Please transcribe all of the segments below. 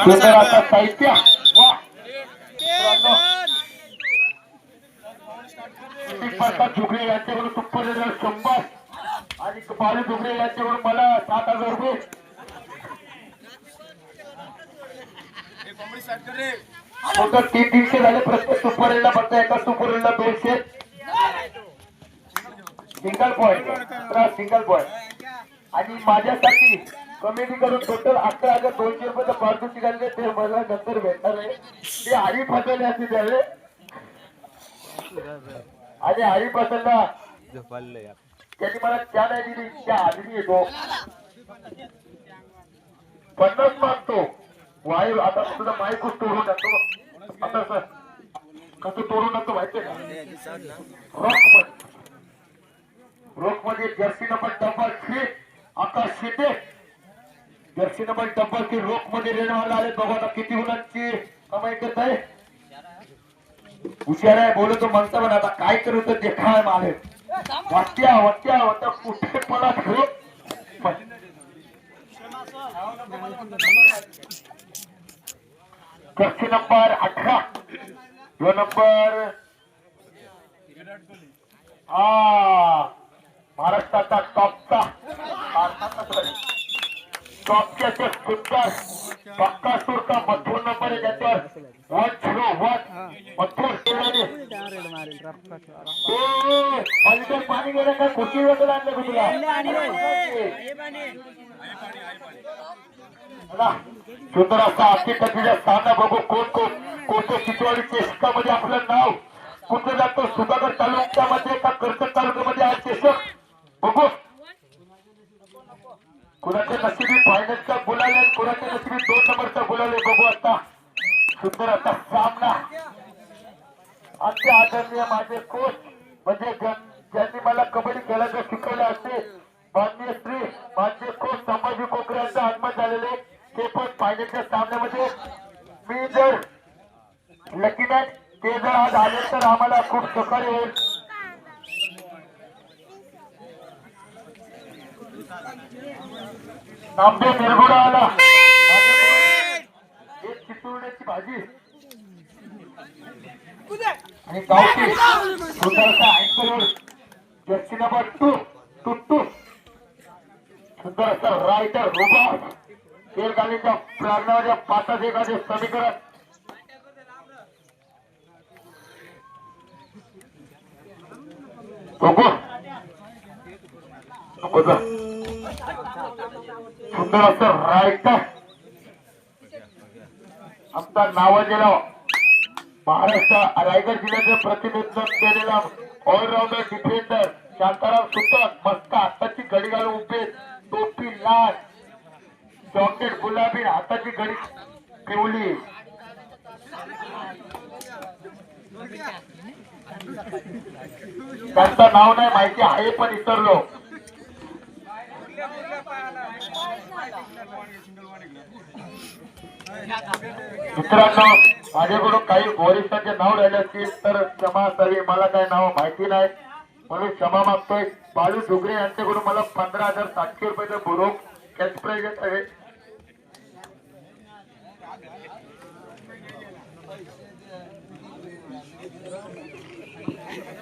सुंदर असा साहित्य वा झुगडे यांच्याकडून सुपर 100 आणि बालू झुगडे यांच्याकडून मला 7,000 रुपये. टोटल 300 झाले प्रत्येक सुपरला. फक्त एका सुपरला 200 सिंगल पॉइंट आणि माझ्यासाठी कमिटी करून टोटल 11,200 रुपये पारितोषिक आले. ते मला नंतर भेटणार आहे. ते हरी फसवले असते त्यावेळे आणि हरी फसलला त्यांनी मला त्या नाही दिली. त्या आधी येतो 50 मागतो वायू. आता तुझा माईक तोडून टाकतो. आता सर कसं तोडून टाकतो माहितीये का? रोख मध्ये जर्सी नंबर डबल 3 आकाश शिंदे. जर्सी नंबर डबल 3 रोख मध्ये रेणवाला आले. बघा आता किती मुलांची कमाई करत आहे. हुशार आहे. बोलतो म्हणता पण आता काय करू तर देखाय माले वाट्या कुठे मला जर्सी नंबर 18 जो नंबर महाराष्ट्राचा टॉपचा टॉपच्या सुंदर बक्कासूर का मथुर नंबर आहे. त्याच्यावर 101 मथुर पाणी गेलं का खुशी वगैरे आणलं का तुला? सुंदर असा हकीकतीचा सामना बघू. कोणत्या चितवाडी चषकामध्ये आपलं नाव कुठे जातो. सुधागड तालुक्यामध्ये का कर्जत तालुक्यामध्ये आज चषक बघू. कुणाच्या नशिबी फायनलचा बोलायला, कुणाच्या नशिबी 2 नंबरचा बोलायला बघू. आता सुंदर असा सामना. आमचे आदरणीय माझे कोच म्हणजे ज्यांनी मला कबड्डी खेळायचं शिकवलं असते माननीय श्री माझे कोच संभाजी कोकरे यांचं आगमन झालेले. ते पण फायनलच्या सामन्यामध्ये मी जर लकी मॅच ते जर आज आले तर आम्हाला खूप सहकार्य होईल. नामदेव निरगुडा आला. एक चितुरड्याची भाजी आणि गावठी सुंदरसा अँकर जर्सी नंबर 2 सुंदर असा रायटर रुबाब तेलगालीच्या प्रांगणाच्या 5 एखादे समीकरण सुंदर असं रायटर आमचा नावाजेला महाराष्ट्र रायगड जिल्ह्याचं प्रतिनिधित्व केलेला ऑलराऊंडर डिफेंडर शांताराम सुतार. मस्त हाताची घडी घालून उभे, टोपी लाल, जॉकेट गुलाबी, हाताची घडी पिवली. त्यांचं नाव नाही माहिती आहे पण विसरलो. मित्रांनो माझ्याकडून काही वरिष्ठांचे नाव राहिले असतील तर क्षमा असावी. मला काही नाव माहिती नाही म्हणून क्षमा मागतोय. बालू झुगरे यांच्याकडून मला 15,700 रुपयाचा बुरोक कॅश प्राइज आहे.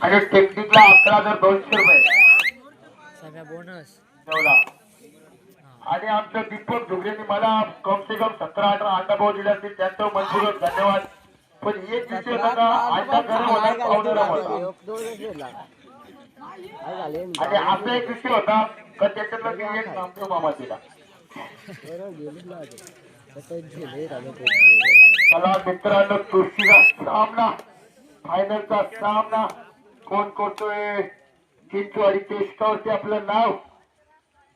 आणि टेक्निकला 11,200 रुपये सगळा बोनस ठेवला. आणि आमच्या दीपक झुगरेंनी मला कम से कम 17-18 अंडा भाव दिले असतील. त्यांचं मंजूर धन्यवाद. पण एक विषय होता का अंडा गरम होणार पावडर होता. आणि असा एक विषय होता का त्याच्यातला मी एक नामदेव मामा दिला. चला मित्रांनो तुळशीचा सामना फायनलचा सामना कोण करतोय. चिंचवाडी चषकावरती आपलं नाव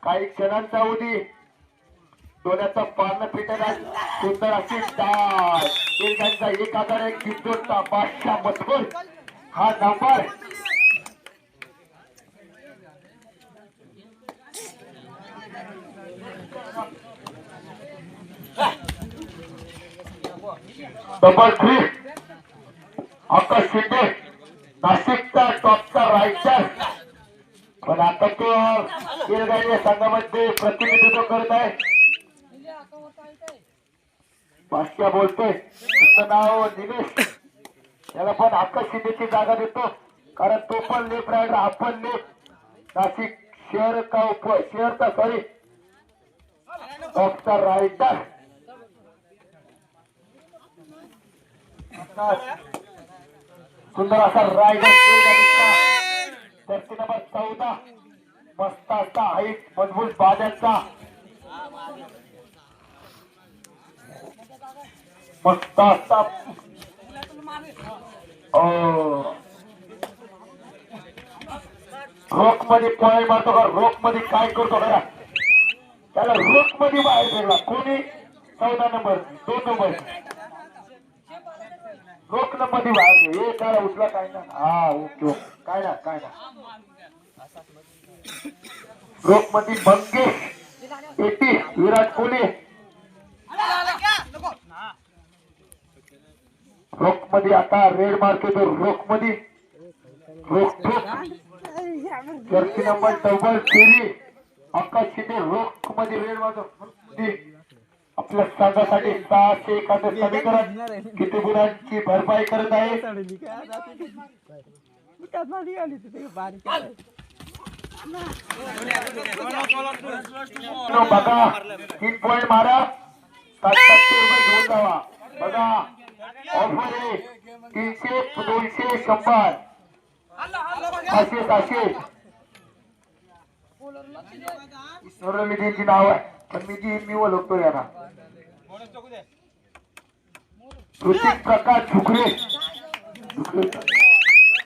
काही क्षणांचा अवधी डोळ्याचा पारणं फिटणार सुंदर अशी डाळ 1,001 चिंचोडचा बादशाह मथुर हा नंबर. डबल 3 आकाश शिंदे नाशिकचा टॉपचा रायटर. पण आता तो केरगाडी संघामध्ये प्रतिनिधित्व करत आहे. बादशाह बोलतोय तुमचं नाव निलेश, त्याला पण हक्क शिंदेची जागा देतो कारण तो पण लेफ्ट रायडर, आपण लेफ्ट नाशिक शहर का शहर का सॉरी ऑफ द रायडर. सुंदर असा रायडर धरती नंबर 14 मस्त असा हाईट मजबूत बाजांचा मस्त असा रोख मध्ये पॉईंट मारतो का, रोख मध्ये काय करतो खरा, त्याला रोख मध्ये बाहेर गेला कोणी 14 नंबर 2 नंबर रोख मध्ये बाहेर हे त्याला उचला काय ना. हा ओके काय ना काय ना रोख मध्ये मंगेश 80 विराट कोहली रोख मध्ये आता रेड मारतो तो रोख मध्ये रोख जर्सी नंबर डबल फेरी आकाश शिंदे रोख मध्ये रेड मारतो. आपल्या संघासाठी 601 समीकरण किती गुणांची भरपाई करत आहे बघा 3 पॉईंट मारा 700 रुपये घेऊन जावा. बघा ऑफर आहे 300 200 100 500 700 सर्व मिजींची नाव आहे पण मी ओळखतो याला ऋतिक प्रकाश झुकरे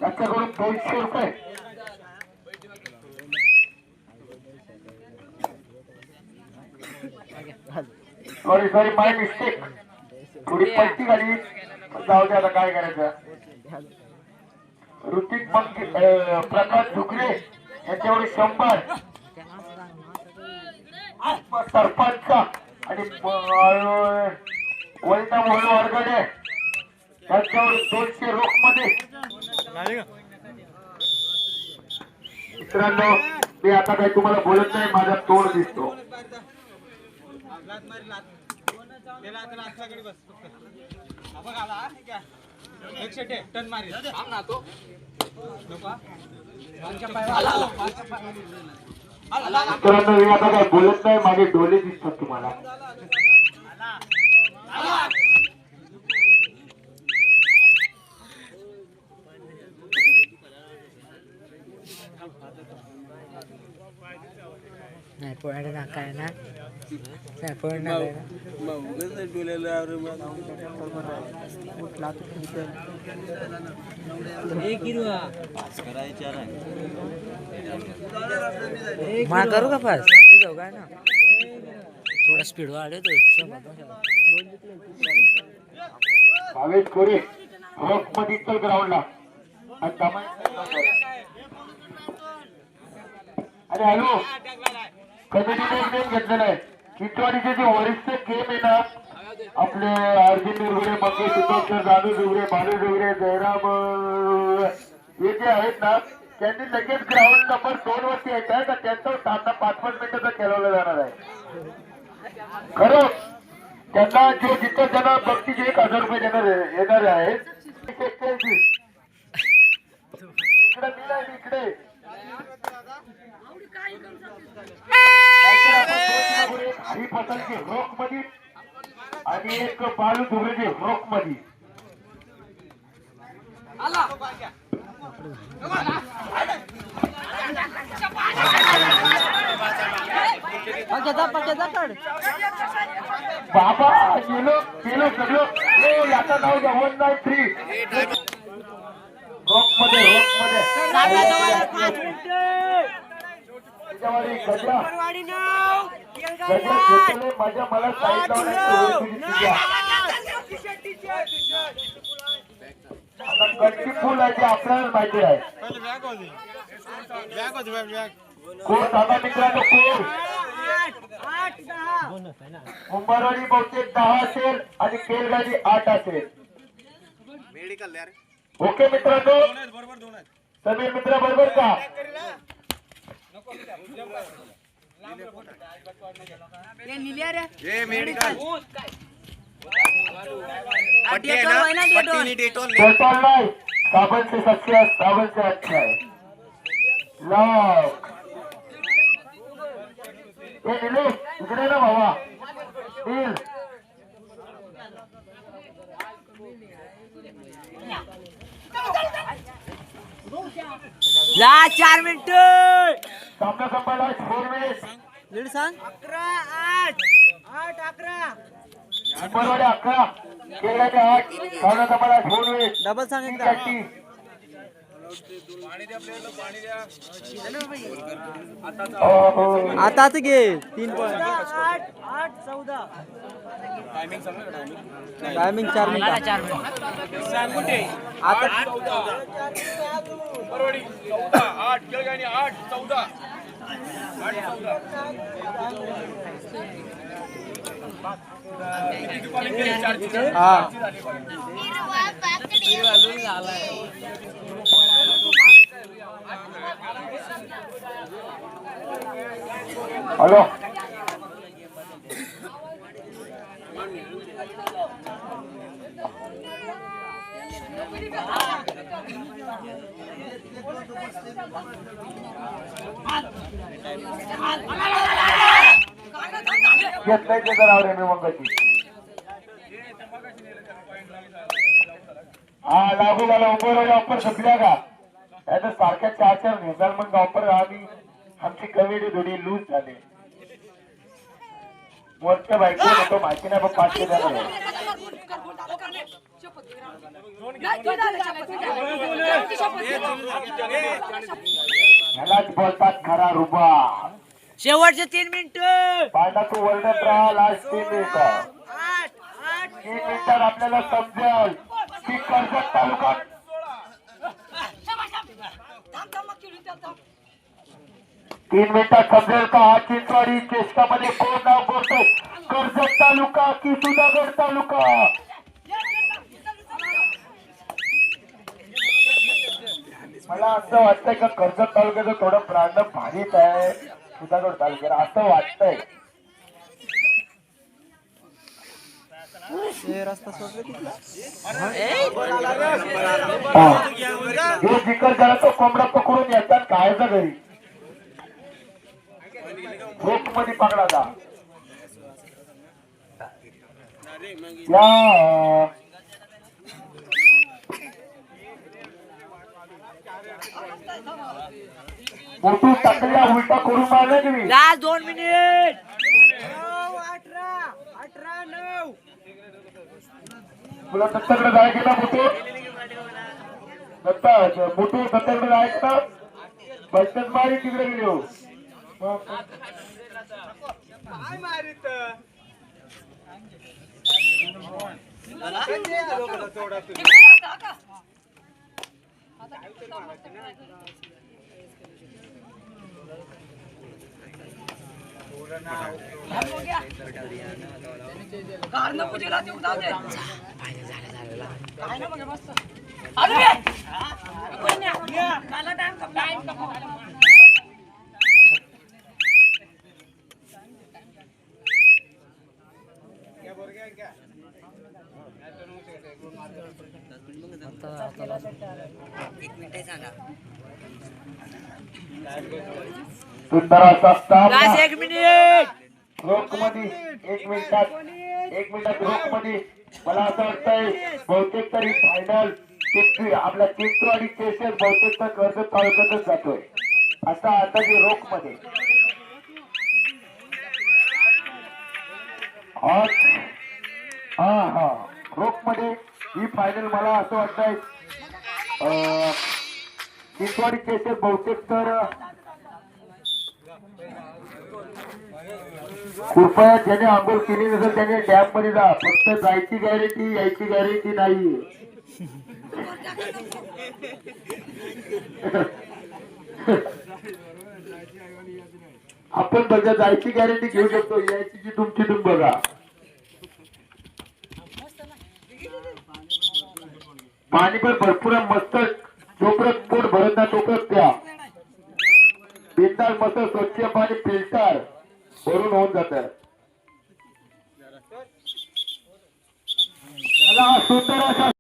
त्याच्याकडून 200 रुपये. सॉरी माय मिस्टेक थोडी पलटी झाली जाऊ दे आता काय करायचं. ऋतिक प्रकाश झुकरे यांच्यावर 100 सरपंच आणि वैता मोहन वर्गडे त्यांच्यावर 200 रोख मध्ये. मित्रांनो मी आता काही तुम्हाला बोलत नाही माझा तोड दिसतो. मित्रांनो मी आता काही बोलत नाही माझे डोळे दिसतात तुम्हाला. नाही पॉइंट ना काय ना नाही पॉइंट ना मा करू का फास्ट तू जाऊ काय ना थोडा स्पीड वाढे तो भावेश कोरे रोख मध्ये चल ग्राउंडला अरे हॅलो कमिटीने एक गेम घेतलेला आहे चितवाडीचे जे वरिष्ठ गेम आहे ना आपले अर्जुन दुर्गुडे मंगेश सिद्धेश्वर जाधव दुर्गुडे बालू दुर्गुडे जयराम हे जे आहेत ना त्यांनी लगेच ग्राउंड नंबर 2 वरती येत आहे तर त्यांचा सामना 5-5 मिनिटाचा खेळवला जाणार आहे. खरं त्यांना जो जिथं त्यांना बक्षीस 1000 रुपये देणार येणार आहेत इकडे मी नाही इकडे हरी फसलची रोख मध्ये आणि एक बालू धुबरेची रोख मध्ये. बाबा गेलो गेलो सगळं याचं नाव घ्या 193 रोख मध्ये माझ्या मला गच्ची फुल आहे ते आपल्याला माहिती आहे. कोण दादा मित्रांनो कोण कुंभारवाडी बहुतेक 10 असेल आणि केलगाडी 8 असेल. ओके मित्रांनो समीर मित्र बरोबर का डेटॉल नाही, साबण से 700, साबण से अच्छा है. लॉक हे निलेश इकडे ना भावा. नील ला 4 मिनिट. सामना संपायला 4 मिनिट. लीड सांग. 11 बरोबर 11 केरळाचे 8. सामना संपायला 4 मिनिट. डबल सांग एकदा. आता घे 3 पॉइंट. 8-14 timing 4 minute. आता 8-14 हा. हॅलो घेत नाही ते जरा रे मी मंगाची. हा लागू झाला. उंबरवाडी ऑफर संपल्या का? आता सारख्या 4-4 निघाल मग ऑफर. आमची कमिटी थोडी लूज झाली. वरच्या बायको होतो माहिती नाही पण 500 द्या. ह्यालाच बोलतात खरा रुबा. शेवटचे 3 मिनिट. पाहिला तू वर्ल्डात राहा. Last 3 minute. 3 मिनिटात आपल्याला समजेल की कर्जत तालुका 3 मिनिटात समजेल का हा चिंचवाडी चेष्टामध्ये कोण नाव बोलतोय. कर्जत तालुका की सुधागड तालुका. मला असं वाटतंय का कर्जत तालुक्याचं थोडं ब्रँड भारीच आहे सुधागड तालुक्यात असं वाटतंय. रस्ता सोडला जो जिकर झाला तो कोंबडा पकडून येतात खायचा घरी. रोप मध्ये पकडा जा. मोठू टाकल्या उलटा करून मारला तुम्ही. Last 2 minute. 18-9 तुला दत्ताकडे जायचं ना मोठू. मोठू दत्ताकडे जायचं ना. बचत मारी तिकडे गेली हो. काय मारित सुंदर असा लास्ट 1 मिनिट. रोख मध्ये 1 मिनिटात रोख मध्ये. मला असं वाटतंय बहुतेक तरी फायनल आपल्या चिंचवाडी केसेस बहुतेक तर कर्जत तालुक्यातच जातोय असा अंदाजे रोख मध्ये. हा रोख मध्ये ही फायनल मला असं वाटतंय चिंचवाडी केसेस बहुतेक तर कृपया ज्याने आंघोळ केली नसेल त्याने डॅम मध्ये जा. फक्त जायची गॅरंटी यायची गॅरंटी नाही. आपण बघा जायची गॅरंटी घेऊ शकतो. यायची जी तुमची तुम्ही बघा. पाणी पण भरपूर मस्त. जोपर्यंत पोट भरत ना तोपर्यंत त्या बिंदास मस्त स्वच्छ पाणी फिल्टर वरून होऊन जात. चला सुंदर असा